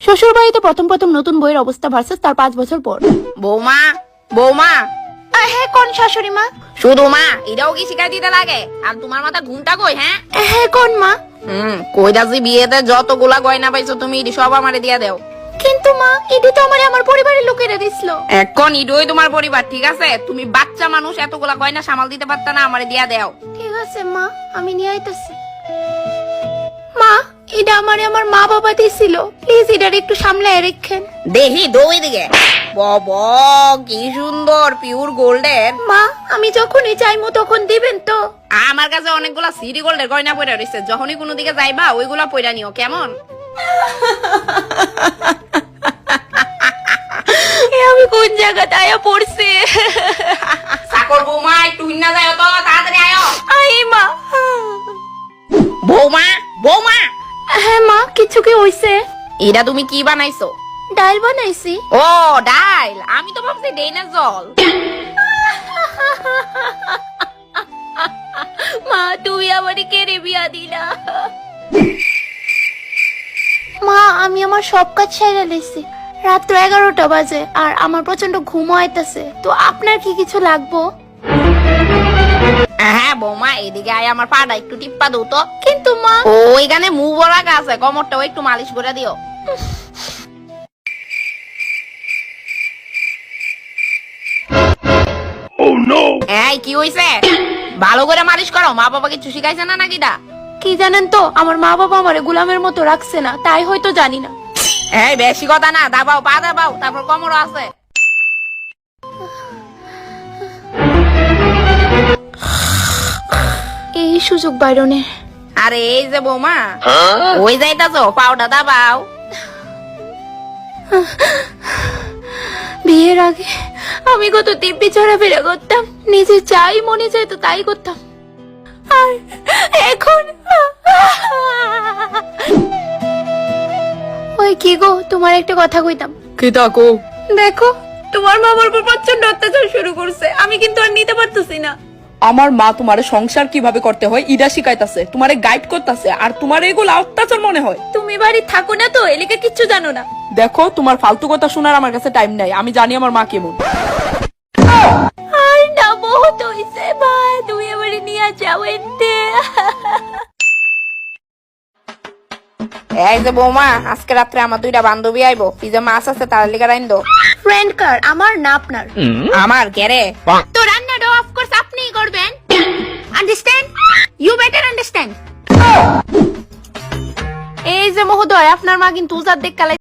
শ্বশুর বাড়িতে প্রথম প্রথম নতুন বইয়ের অবস্থা ভার্সেস তার 5 বছর পর। বৌমা বৌমা হ্যাঁ কোন শাশুড়ি মা? শুধু মা এটাও কি শিখাই দিতে লাগে? আর তোমার মাথা ঘুমটা কই? হ্যাঁ কোন মা? কইরাছি বিয়েতে যতগুলা গয়না পাইছো তুমি ইডি সব আমারে দিয়া দাও। কিন্তু মা এটি তো আমার পরিবারের লোকেরা দিছিল। এখন ইডোই তোমার পরিবার, ঠিক আছে? তুমি বাচ্চা মানুষ, এতগুলা গয়না সামাল দিতে পারতা না? আমারে দিয়া দাও। ঠিক আছে মা, আমি নিয়ে আইতাছি। মা এটা আমার মা বাবা দিছিল, প্লিজ এটার একটু সামলায় রাখেন। দেখি দই দিকে বাবা কি সুন্দর পিওর গোল্ডের। মা আমি যখনই চাইমু তখন দিবেন তো? আমার কাছে অনেকগুলা সিটি গোল্ডের গয়না পয়রা রয়েছে, যখনই কোনো দিকে যাইবা ওইগুলা পয়রা নিও, কেমন? আমি কোন জায়গাতে আয়া পড়ছি? চাকর বৌমা একটু হিন্না যায় তো, তাড়াতাড়ি আয়ো। আই মা। বৌমা বৌমা হ্যাঁ মা, কিছু কি হইছে? এটা তুমি কি বানাইছো? ডাল বানাইছি। ও ডাইল, আমি তো ভাবছি ডেইনা জল। মা তুমি আমারে কেড়ে বিয়া দিলা। মা আমি আমার সব কাজ সাইরা লেছি, রাত্র 11টা বাজে আর আমার প্রচন্ড ঘুম আইতাছে, তো আপনার কি কিছু লাগবো? হ্যাঁ বৌমা এদিকে আয়, আমার পাটা একটু টিপ্পা দাও তো। কিন্তু মা ওইখানে মুভ রাখা আছে, কমরটাও একটু মালিশ করে দিও। এই কি হইছে? ভালো করে মালিশ করো, মা বাবা কিছু শিখাইছে না নাকি? কি জানেন তো, আমার মা বাবা আমারে গোলামের মতো রাখছে না, তাই হয়তো জানি না। এই বেশি কথা না, দাবাও পা দাবাও, তারপর কোমরও আছে। এই সুযোগ বাইরনে। আরে এই যে বৌমা ওই যাইতাছো, পাউডা দাবাও। বিয়ের আগে আমি কত দিব্যি চড়াফেরা করতাম, নিজে যাই মনে চাইতো তাই করতাম, আর এখন ওই কি গো, তোমার একটা কথা কইতাম। কি তাকো? দেখো তোমার মামার উপর প্রচন্ড অত্যাচার শুরু করছে, আমি কিন্তু আর নিতে পারতেছি না। আমার মা তোমারে সংসার কিভাবে করতে হয় ইডা শিখাইতাছে, তোমারে গাইড করতেছে, আর তোমার এগুলো অত্যাচার মনে হয়। তুমি বাড়ি থাকো না তো, এলিকে কিচ্ছু জানো না। দেখো তোমার ফালতু কথা শোনার আমার কাছে টাইম নাই, আমি জানি আমার মা কেমন। আর না বহুত হইছে ভাই, তুমি আমারে নিয়ে যাও এতে। এই যে বৌমা আজকে রাত্রে আমার 2টা বান্ধবী আইবো, পিজা মাছ আছে তার লিগা রাইন দো। ফ্রেন্ড কার, আমার না আপনার? আমার কেরে? তো রান্নাটা অফ কোর্স আপনিই করবেন, আন্ডারস্ট্যান্ড? You better understand. এই যে মহোদয়, আপনার মা কিন্তু উজার দেখ